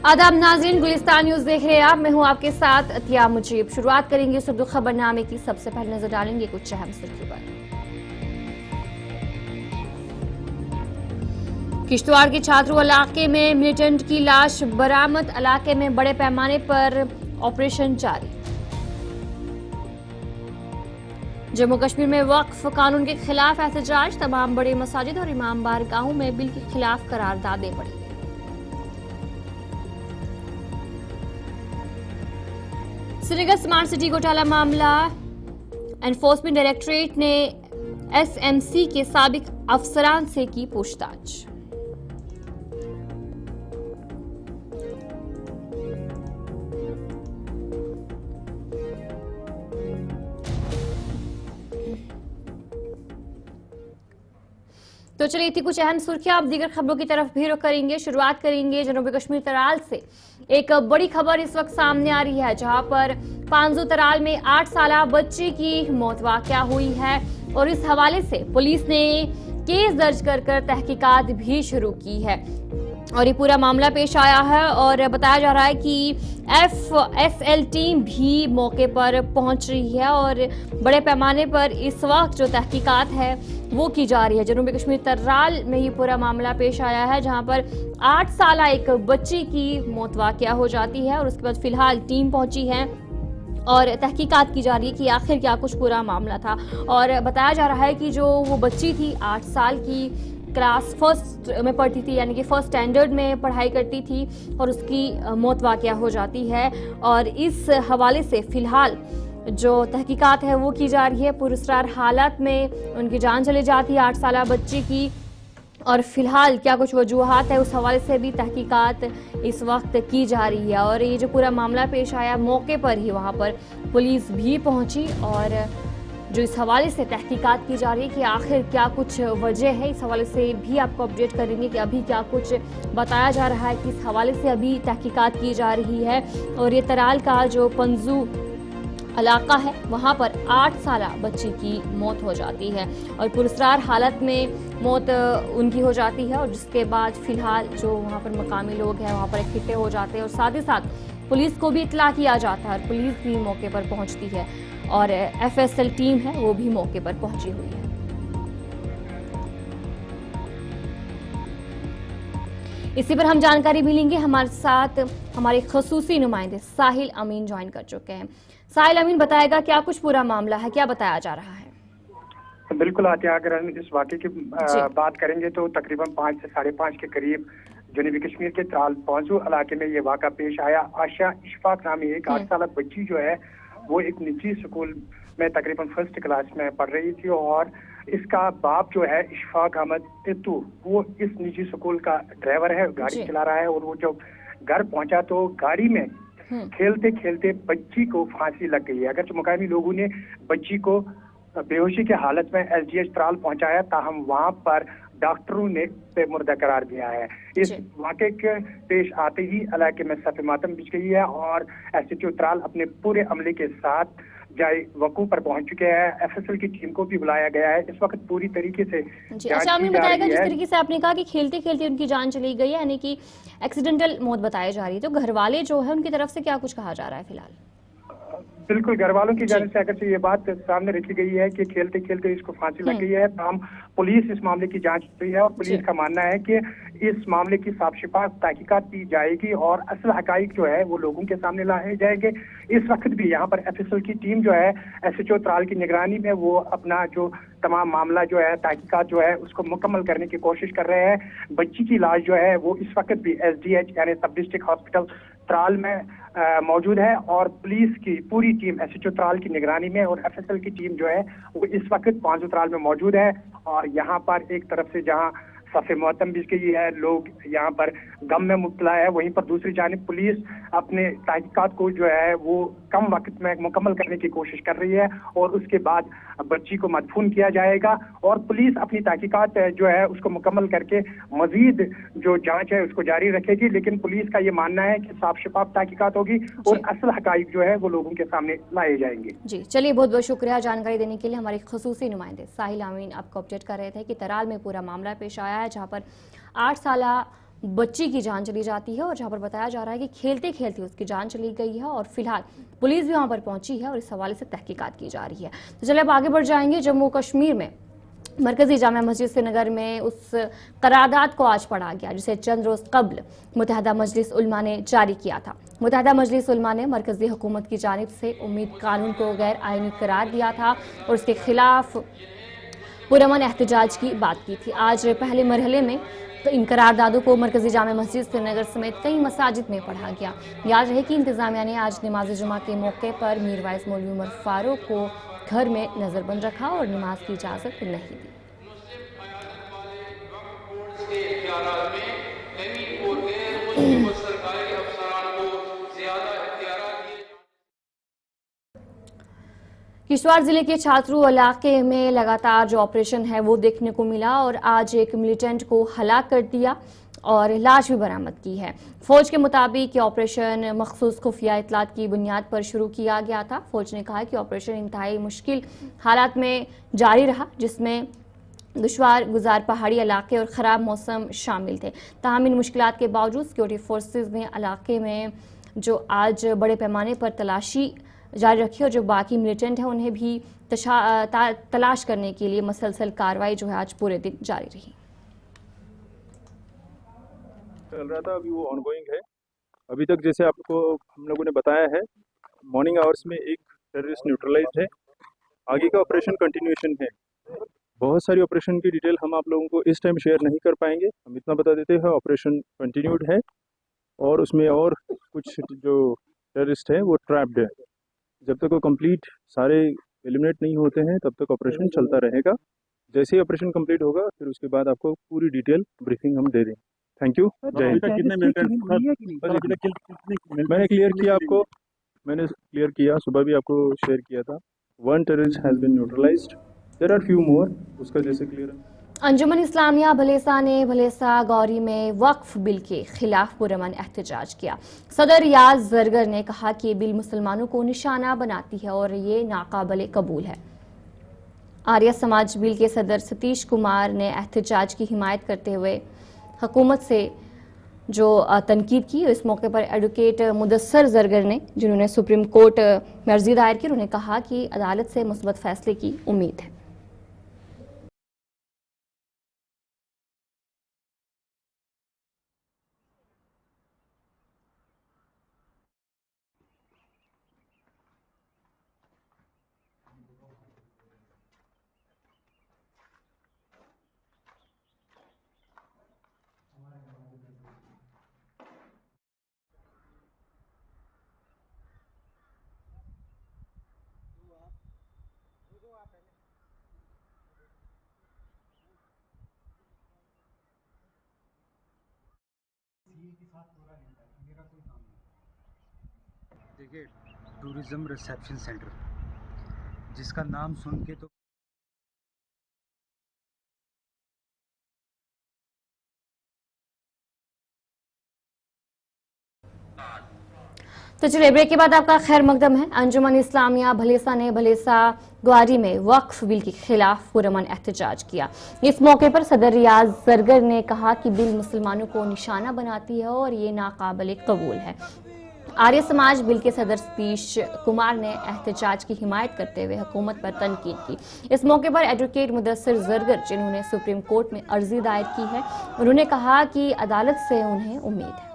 आदाब नाज़रीन, गुलिस्तान न्यूज देख रहे हैं आप। मैं हूं आपके साथ अतिया मुजीब। शुरुआत करेंगे सुर्खी खबरनामे की। सबसे पहले नजर डालेंगे कुछ अहम सुर्खी पर। किश्तवाड़ के छात्रों इलाके में मिलिटेंट की लाश बरामद। इलाके में बड़े पैमाने पर ऑपरेशन जारी। जम्मू कश्मीर में वक्फ कानून के खिलाफ एहतजाज। तमाम बड़े मसाजिद और इमाम बारगाहों में बिल के खिलाफ करारदादें पड़ी। श्रीनगर स्मार्ट सिटी घोटाला मामला। एनफोर्समेंट डायरेक्टरेट ने एसएमसी के साबिक अफसरान से की पूछताछ। तो चलिए थी कुछ अहम सुर्खियां। अब दीगर खबरों की तरफ भी रुख करेंगे। शुरुआत करेंगे जनूबी कश्मीर तराल से। एक बड़ी खबर इस वक्त सामने आ रही है, जहां पर पांजू तराल में 8 साला बच्ची की मौत वाकया हुई है और इस हवाले से पुलिस ने केस दर्ज कर तहकीकात भी शुरू की है और ये पूरा मामला पेश आया है और बताया जा रहा है कि एफएसएल टीम भी मौके पर पहुंच रही है और बड़े पैमाने पर इस वक्त जो तहकीकात है वो की जा रही है। जनूबी कश्मीर तराल में ये पूरा मामला पेश आया है, जहां पर 8 साला एक बच्ची की मौत वाकया हो जाती है और उसके बाद फिलहाल टीम पहुंची है और तहकीकात की जा रही है कि आखिर क्या कुछ पूरा मामला था। और बताया जा रहा है कि जो वो बच्ची थी 8 साल की, क्लास फर्स्ट में पढ़ती थी, यानी कि फर्स्ट स्टैंडर्ड में पढ़ाई करती थी और उसकी मौत वाकया हो जाती है और इस हवाले से फिलहाल जो तहकीकात है वो की जा रही है। पुरस्कार हालत में उनकी जान चली जाती है 8 साला बच्ची की और फिलहाल क्या कुछ वजूहात है उस हवाले से भी तहकीकात इस वक्त की जा रही है। और ये जो पूरा मामला पेश आया, मौके पर ही वहाँ पर पुलिस भी पहुंची और जो इस हवाले से तहकीकात की जा रही है कि आखिर क्या कुछ वजह है, इस हवाले से भी आपको अपडेट करेंगे कि अभी क्या कुछ बताया जा रहा है कि इस हवाले से अभी तहकीकात की जा रही है। और ये तराल का जो पंजू इलाका है वहाँ पर 8 साला बच्ची की मौत हो जाती है और पुरस्कार हालत में मौत उनकी हो जाती है और जिसके बाद फिलहाल जो वहाँ पर मकामी लोग हैं वहाँ पर इकट्ठे हो जाते हैं और साथ ही साथ पुलिस को भी इत्तला किया जाता है और पुलिस भी मौके पर पहुँचती है और एफएसएल टीम है वो भी मौके पर पहुंची हुई है। इसी पर हम जानकारी भी लेंगे। हमारे साथ हमारे खसूसी नुमाइंदे साहिल अमीन ज्वाइन कर चुके हैं। साहिल अमीन बताएगा क्या कुछ पूरा मामला है, क्या बताया जा रहा है। बिल्कुल आतिया, अगर हम इस वाक़े की बात करेंगे तो तकरीबन 5 से 5:30 के करीब जनूबी कश्मीर के त्राल पौजू इलाके में ये वाक़ा पेश आया। आशा इशफाक नामी एक 8 साल बच्ची जो है वो एक निजी स्कूल में तकरीबन फर्स्ट क्लास में पढ़ रही थी और इसका बाप जो है इशफाक अहमद तित्तू, वो इस निजी स्कूल का ड्राइवर है, गाड़ी चला रहा है और वो जब घर पहुंचा तो गाड़ी में खेलते खेलते बच्ची को फांसी लग गई है। अगर जो मुकामी लोगों ने बच्ची को बेहोशी के हालत में एसडीएच त्राल पहुंचाया, ताहम वहां पर डॉक्टरों ने मुर्दा करार दिया है। इस वाक़े के पेश आते ही इलाके में सफ़े मातम बिछ गई है और एसएचओ त्राल अपने पूरे अमले के साथ जाए वकू पर पहुंच चुके हैं। एफएसएल की टीम को भी बुलाया गया है। इस वक्त पूरी तरीके से अच्छा, हमें बताएगा जिस तरीके से आपने कहा कि खेलते खेलते उनकी जान चली गई है, यानी कि एक्सीडेंटल मौत बताई जा रही है, तो घर वाले जो है उनकी तरफ से क्या कुछ कहा जा रहा है फिलहाल? बिल्कुल, घर वालों की जानिब से अगर से ये बात सामने रखी गई है कि खेलते खेलते इसको फांसी लग गई है, तमाम पुलिस इस मामले की जांच कर रही है और पुलिस का मानना है कि इस मामले की साफ शफाफ तहकीकात की जाएगी और असल हकाइक जो है वो लोगों के सामने लाए जाएंगे। इस वक्त भी यहाँ पर एफएसएल की टीम जो है एसएचओ त्राल की निगरानी में वो अपना जो तमाम मामला जो है तहकीकात जो है उसको मुकम्मल करने की कोशिश कर रहे हैं। बच्ची की लाश जो है वो इस वक्त भी एसडीएच यानी सब डिस्ट्रिक्ट हॉस्पिटल त्राल में मौजूद है और पुलिस की पूरी टीम एसएचओ त्राल की निगरानी में और एफएसएल की टीम जो है वो इस वक्त पांजू त्राल में मौजूद है। और यहाँ पर एक तरफ से जहाँ सफ़े मोहतम बिछ गई है, लोग यहाँ पर गम में मुब्तला है, वहीं पर दूसरी जानिब पुलिस अपने तहकीकात को जो है वो कम वक्त में मुकम्मल करने की कोशिश कर रही है और उसके बाद बच्ची को मदफून किया जाएगा और पुलिस अपनी तहकीकात जो है उसको मुकम्मल करके मजीद जो जांच है उसको जारी रखेगी। लेकिन पुलिस का ये मानना है कि साफ शफाफ तहकीकात होगी और असल हकाइक जो है वो लोगों के सामने लाए जाएंगे। जी चलिए, बहुत बहुत शुक्रिया जानकारी देने के लिए। हमारे खसूसी नुमाइंदे साहिल अमीन आपको अपडेट कर रहे थे कि तराल में पूरा मामला पेश आया है, जहाँ पर 8 साला बच्ची की जान चली जाती है और जहां पर बताया जा रहा है कि खेलते खेलते उसकी जान चली गई है और फिलहाल पुलिस भी वहां पर पहुंची है और इस हवाले से तहकीकात की जा रही है। तो चलिए अब आगे बढ़ जाएंगे। जम्मू कश्मीर में मरकजी जामा मस्जिद श्रीनगर में उस करारदाद को आज पढ़ा गया जिसे चंद रोज कबल मुत्तहदा मजलिस उलमा ने जारी किया था। मुत्तहदा मजलिस उलमा ने मरकजी हुकूमत की जानिब से उम्मीद कानून को गैर आईनी करार दिया था और उसके खिलाफ पुरअमन एहतजाज की बात की थी। आज पहले मरहले में तो इन करारदादों को मरकजी जामा मस्जिद श्रीनगर समेत कई मसाजिद में पढ़ा गया। याद रहे कि इंतजामिया ने आज नमाज जुमा के मौके पर मीरवाइज मौलवी उमर फारूक को घर में नजरबंद रखा और नमाज की इजाजत नहीं दी। किश्तवाड़ जिले के छात्रू इलाके में लगातार जो ऑपरेशन है वो देखने को मिला और आज एक मिलिटेंट को हलाक कर दिया और लाश भी बरामद की है। फौज के मुताबिक ये ऑपरेशन मखसूस खुफिया इतलात की बुनियाद पर शुरू किया गया था। फौज ने कहा कि ऑपरेशन इंतहाई मुश्किल हालात में जारी रहा जिसमें दुश्वार गुजार पहाड़ी इलाके और ख़राब मौसम शामिल थे। ताहम इन मुश्किलात के बावजूद सिक्योरिटी फोर्सेज ने इलाके में जो आज बड़े पैमाने पर तलाशी जारी रखी और जो बाकी मिलिटेंट हैं उन्हें भी तलाश करने के लिए मसलसल कार्रवाई जो है आज पूरे दिन जारी रही। चल रहा था, अभी वो ऑनगोइंग है। अभी तक जैसे आपको हम लोगों ने बताया है, मॉर्निंग आवर्स में एक टेररिस्ट न्यूट्रलाइज्ड है। आगे का ऑपरेशन कंटिन्यूएशन है। बहुत सारी ऑपरेशन की डिटेल हम आप लोगों को इस टाइम शेयर नहीं कर पाएंगे। हम इतना बता देते हैं, ऑपरेशन कंटिन्यूड है और उसमें और कुछ जो टेररिस्ट है वो ट्रैप्ड है। जब तक वो कंप्लीट सारे एलिमिनेट नहीं होते हैं तब तक ऑपरेशन चलता रहेगा। जैसे ही ऑपरेशन कंप्लीट होगा फिर उसके बाद आपको पूरी डिटेल ब्रीफिंग हम दे दें। Thank you. जय हिंद। मैंने क्लियर किया आपको, मैंने क्लियर किया, सुबह भी आपको शेयर किया था। 1 terrorist has been neutralised, there are few more, उसका जैसे क्लियर है। अंजुमन इस्लामिया भलेसा ने भलेसा गौरी में वक्फ बिल के खिलाफ पुरअमन एहतजाज किया। सदर रियाज जरगर ने कहा कि ये बिल मुसलमानों को निशाना बनाती है और ये नाकाबिले कबूल है। आर्य समाज बिल के सदर सतीश कुमार ने एहतजाज की हिमायत करते हुए हुकूमत से जो तनकीद की। इस मौके पर एडवोकेट मुदस्सर जरगर ने, जिन्होंने सुप्रीम कोर्ट में अर्जी दायर की, उन्होंने कहा कि अदालत से मुस्बत फैसले की उम्मीद है। देखिए, टूरिज्म रिसेप्शन सेंटर जिसका नाम सुन के तो चलिए ब्रेक के बाद आपका खैर मकदम है। अंजुमन इस्लामिया भलेसा ने भलेसा ग्वारी में वक्फ बिल के खिलाफ पुरअमन एहतजाज किया। इस मौके पर सदर रियाज जरगर ने कहा कि बिल मुसलमानों को निशाना बनाती है और ये नाकाबिले कबूल है। आर्य समाज बिल के सदर सतीश कुमार ने एहतजाज की हिमायत करते हुए हुकूमत पर तनकीद की। इस मौके पर एडवोकेट मुदस्सर जरगर, जिन्होंने सुप्रीम कोर्ट में अर्जी दायर की है, उन्होंने कहा कि अदालत से उन्हें उम्मीद है।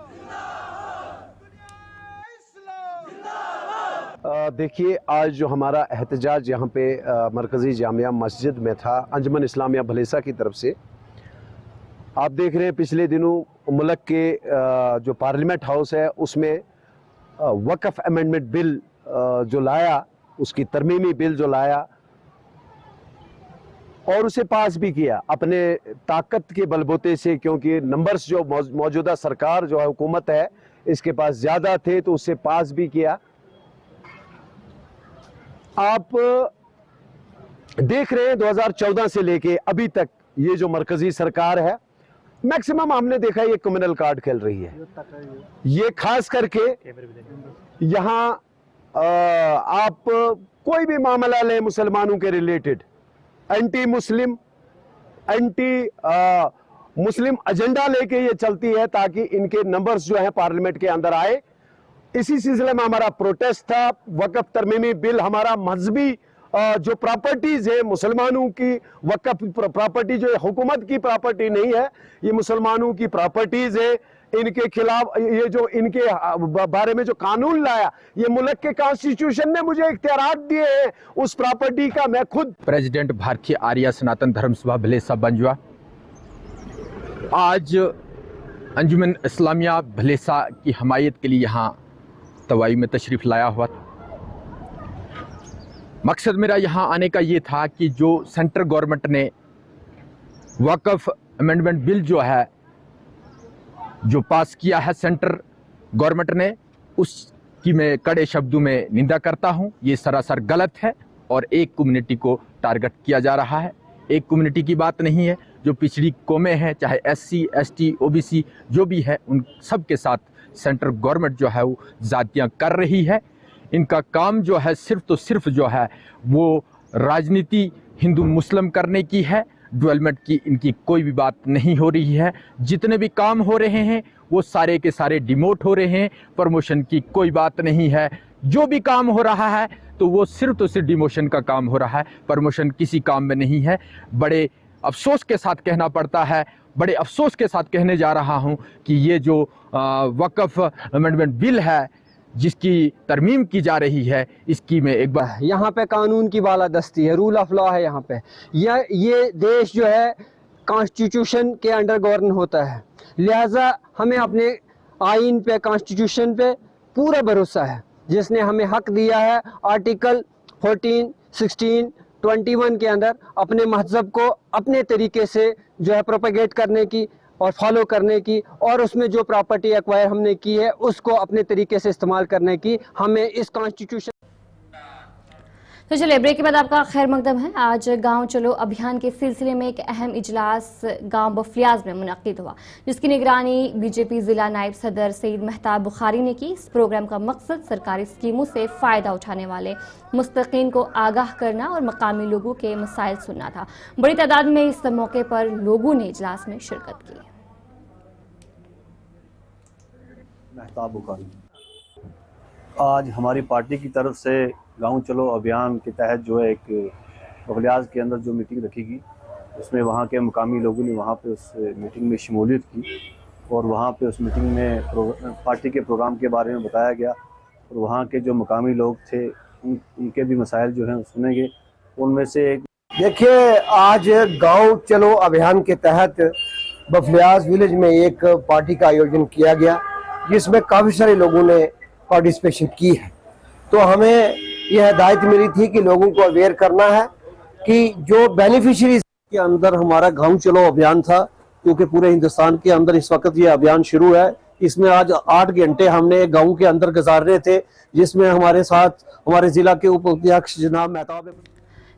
देखिए, आज जो हमारा एहतजाज यहाँ पे मरकज़ी जामिया मस्जिद में था अंजुमन इस्लामिया भलेसा की तरफ से, आप देख रहे हैं पिछले दिनों मुल्क के जो पार्लियामेंट हाउस है उसमें वक्फ अमेंडमेंट बिल जो लाया, उसकी तरमीमी बिल जो लाया और उसे पास भी किया अपने ताकत के बलबूते से, क्योंकि नंबर्स जो मौजूदा सरकार जो है हुकूमत है इसके पास ज़्यादा थे तो उससे पास भी किया। आप देख रहे हैं 2014 से लेके अभी तक ये जो मरकजी सरकार है मैक्सिमम हमने देखा ये कम्युनल कार्ड खेल रही है। ये खास करके यहाँ आप कोई भी मामला लें मुसलमानों के related, anti Muslim, anti Muslim agenda लेके ये चलती है ताकि इनके नंबर्स जो है पार्लियामेंट के अंदर आए। इसी सिलसिले में हमारा प्रोटेस्ट था। वक्फ तरमीमी बिल हमारा मजहबी जो प्रॉपर्टीज है मुसलमानों की, वक्फ प्रॉपर्टी जो है हुकूमत की प्रॉपर्टी नहीं है, ये मुसलमानों की प्रॉपर्टीज है। इनके खिलाफ ये जो इनके बारे में जो कानून लाया, ये मुल्क के कॉन्स्टिट्यूशन ने मुझे इख्तियारात दिए हैं, उस प्रॉपर्टी का मैं खुद प्रेसिडेंट भारतीय आर्य सनातन धर्म सभा भलेसा बंजवा आज अंजुमन इस्लामिया भलेसा की हमायत के लिए यहाँ तवाई में तशरीफ़ लाया हुआ था। मकसद मेरा यहाँ आने का ये था कि जो सेंट्रल गवर्नमेंट ने वक्फ अमेंडमेंट बिल जो है जो पास किया है सेंट्रल गवर्नमेंट ने, उसकी मैं कड़े शब्दों में निंदा करता हूँ। ये सरासर गलत है और एक कम्युनिटी को टारगेट किया जा रहा है। एक कम्युनिटी की बात नहीं है, जो पिछड़ी कौमें हैं, चाहे SC, ST, OBC जो भी है, उन सब के साथ सेंट्रल गवर्नमेंट जो है वो ज़्यादतियाँ कर रही है। इनका काम जो है सिर्फ तो सिर्फ जो है वो राजनीति हिंदू मुस्लिम करने की है। डेवलपमेंट की इनकी कोई भी बात नहीं हो रही है। जितने भी काम हो रहे हैं वो सारे के सारे डिमोट हो रहे हैं। प्रमोशन की कोई बात नहीं है। जो भी काम हो रहा है तो वो सिर्फ तो सिर्फ डिमोशन का काम हो रहा है, प्रमोशन किसी काम में नहीं है। बड़े अफसोस के साथ कहना पड़ता है, बड़े अफसोस के साथ कहने जा रहा हूं कि ये जो वक्फ अमेंडमेंट बिल है जिसकी तरमीम की जा रही है, इसकी में एक बार यहाँ पे कानून की बालादस्ती है, रूल ऑफ लॉ है यहाँ पे। ये देश जो है कॉन्स्टिट्यूशन के अंडर गवर्न होता है, लिहाजा हमें अपने आइन पे, कॉन्स्टिट्यूशन पे पूरा भरोसा है, जिसने हमें हक दिया है आर्टिकल 14, 16, 21 के अंदर अपने मजहब को अपने तरीके से जो है प्रोपेगेट करने की और फॉलो करने की, और उसमें जो प्रॉपर्टी एक्वायर हमने की है उसको अपने तरीके से इस्तेमाल करने की हमें इस कॉन्स्टिट्यूशन। तो चलिए ब्रेक के बाद आपका खैर मकदम है। आज गांव चलो अभियान के सिलसिले में एक अहम इजलास गांव बफलियाज में मुनक्किद हुआ, जिसकी निगरानी बीजेपी जिला नायब सदर सईद मेहताब बुखारी ने की। इस प्रोग्राम का मकसद सरकारी स्कीमों से फायदा उठाने वाले मुस्तकीन को आगाह करना और मकामी लोगों के मसाइल सुनना था। बड़ी तादाद में इस मौके पर लोगों ने इजलास में शिरकत की। मेहताब बुखारी, आज हमारी पार्टी की तरफ से गांव चलो अभियान के तहत जो है एक बफलियाज के अंदर जो मीटिंग रखी, उसमें वहाँ के मकामी लोगों ने वहाँ पे उस मीटिंग में शमूलियत की और वहाँ पे उस मीटिंग में पार्टी के प्रोग्राम के बारे में बताया गया और वहाँ के जो मकामी लोग थे उनके भी मसाइल जो हैं सुने गए। उनमें से एक देखिए, आज गांव चलो अभियान के तहत बफलियाज विलेज में एक पार्टी का आयोजन किया गया, जिसमें काफ़ी सारे लोगों ने पार्टिसिपेशन की है। तो हमें यह हिदायत मिली थी कि लोगों को अवेयर करना है कि जो बेनिफिशरीज के अंदर हमारा गांव चलो अभियान था, क्योंकि पूरे हिंदुस्तान के अंदर इस वक्त ये अभियान शुरू है। इसमें आज 8 घंटे हमने गांव के अंदर गुजारने थे, जिसमें हमारे साथ हमारे जिला के उप अध्यक्ष जनाब मेहताब।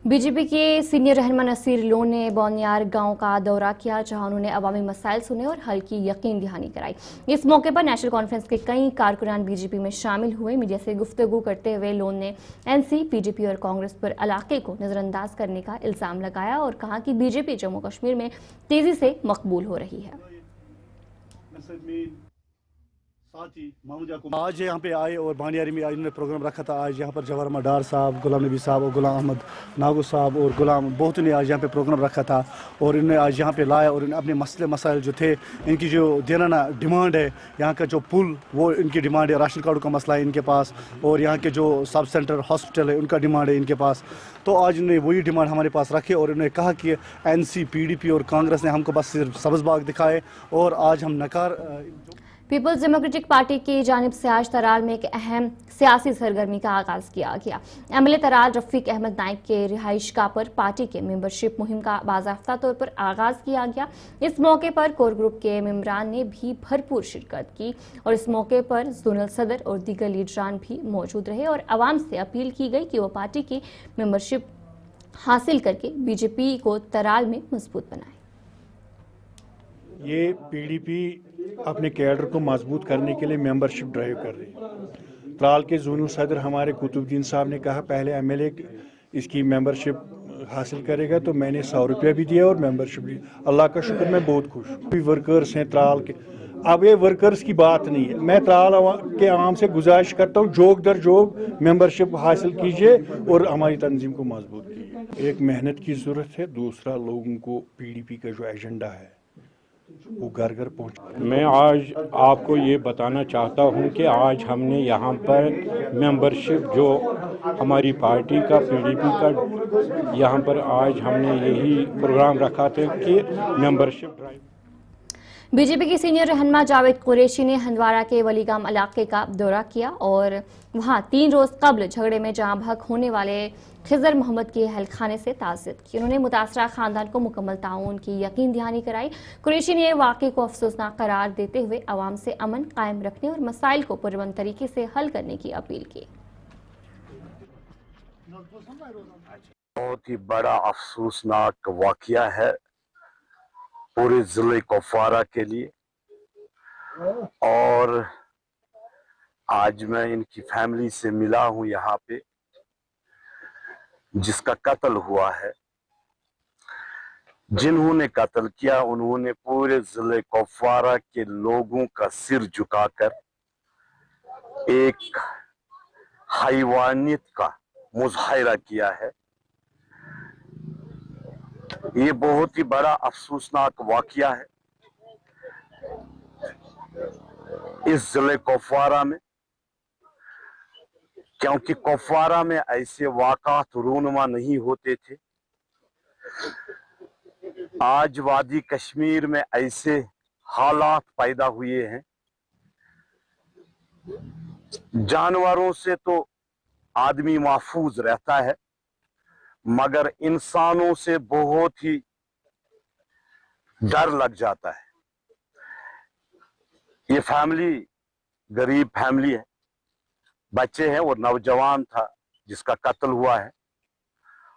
बीजेपी के सीनियर रहनुमा नसीर लोन ने बोनियार गांव का दौरा किया, जहां उन्होंने अवामी मसाइल सुने और हल की यकीन दहानी कराई। इस मौके पर नेशनल कॉन्फ्रेंस के कई कारकुनान बीजेपी में शामिल हुए। मीडिया से गुफ्तगू करते हुए लोन ने NC, PDP और कांग्रेस पर इलाके को नजरअंदाज करने का इल्जाम लगाया और कहा कि बीजेपी जम्मू कश्मीर में तेजी से मकबूल हो रही है। आज यहाँ पे आए और भानियारी में इन्होंने प्रोग्राम रखा था। आज यहाँ पर जवाहर मडार साहब, गुलाम नबी साहब और गुलाम अहमद नागो साहब और गुलाम बहुत ने आज यहाँ पे प्रोग्राम रखा था और इन्होंने आज यहाँ पे लाया और अपने मसले मसाइल जो थे, इनकी जो देना डिमांड है, यहाँ का जो पुल वो इनकी डिमांड है, राशन कार्ड का मसला है इनके पास, और यहाँ के जो सब सेंटर हॉस्पिटल है उनका डिमांड है इनके पास। तो आज इन्होंने वही डिमांड हमारे पास रखे और इन्होंने कहा कि NC, PDP और कांग्रेस ने हमको बस सिर्फ सब्ज़ बाग दिखाए और आज हम नकार। पीपल्स डेमोक्रेटिक पार्टी की जानिब से आज तराल में एक अहम सियासी सरगर्मी का आगाज किया गया। MLA तराल रफीक अहमद नाइक के रिहाइशगाह पर पार्टी के मेंबरशिप मुहिम का बाज़ाफ्ता तौर पर आगाज किया गया। इस मौके पर कोर ग्रुप के मेंबरान ने भी भरपूर शिरकत की और इस मौके पर जोनल सदर और दीगर लीडरान भी मौजूद रहे और आवाम से अपील की गई कि वो पार्टी की मेंबरशिप हासिल करके बीजेपी को तराल में मजबूत बनाए। ये PDP अपने कैडर को मजबूत करने के लिए मेंबरशिप ड्राइव कर रही है। त्राल के जोनल सदर हमारे कुतुबुद्दीन साहब ने कहा पहले MLA इसकी मेंबरशिप हासिल करेगा तो मैंने 100 रुपया भी दिया और मेंबरशिप भी। अल्लाह का शुक्र, मैं बहुत खुश हूँ। वर्कर्स हैं त्राल के, अब ये वर्कर्स की बात नहीं है, मैं त्राल के आवाम से गुजारिश करता हूँ जोग दर जोग मेंबरशिप हासिल कीजिए और हमारी तंजीम को मजबूत कीजिए। एक मेहनत की ज़रूरत है, दूसरा लोगों को PDP का जो एजेंडा है वो घर घर पहुँच। मैं आज आपको ये बताना चाहता हूँ कि आज हमने यहाँ पर मेंबरशिप जो हमारी पार्टी का PDP का यहाँ पर आज हमने यही प्रोग्राम रखा था कि मेंबरशिप ड्राइव। बीजेपी के सीनियर रहनुमा जावेद कुरैशी ने हंदवाड़ा के वलीगाम इलाके का दौरा किया और वहां 3 रोज कबल झगड़े में जाँ बहक होने वाले खिजर मोहम्मद के अहलखाने से ताज़ियत की। उन्होंने मुतासरा खानदान को मुकम्मल ताउन की यकीन दहानी कराई। कुरैशी ने वाक़े को अफसोसनाक करार देते हुए अवाम से अमन कायम रखने और मसाइल को पुरअमन तरीके से हल करने की अपील की। बहुत ही बड़ा अफसोसनाक वाक़या है पूरे जिले कुपवारा के लिए, और आज मैं इनकी फैमिली से मिला हूं यहाँ पे, जिसका कत्ल हुआ है। जिन्होंने कत्ल किया उन्होंने पूरे जिले कुपवारा के लोगों का सिर झुकाकर एक हैवानियत का मुजाहिरा किया है। ये बहुत ही बड़ा अफसोसनाक वाक़या है इस जिले कुपवारा में, क्योंकि कुपवारा में ऐसे वाक़ात रूनुमा नहीं होते थे। आज वादी कश्मीर में ऐसे हालात पैदा हुए हैं, जानवरों से तो आदमी महफूज रहता है मगर इंसानों से बहुत ही डर लग जाता है। ये फैमिली गरीब फैमिली है, बच्चे हैं और नौजवान था जिसका कत्ल हुआ है।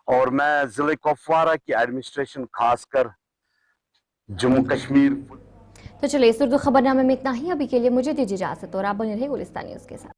और मैं जिले कुपवारा की एडमिनिस्ट्रेशन खासकर जम्मू कश्मीर। तो चलिए इस उर्दू खबरनामे में इतना ही। अभी के लिए मुझे दीजिए इजाजत और आप बने रहिए गुलिस्तान न्यूज़ के साथ।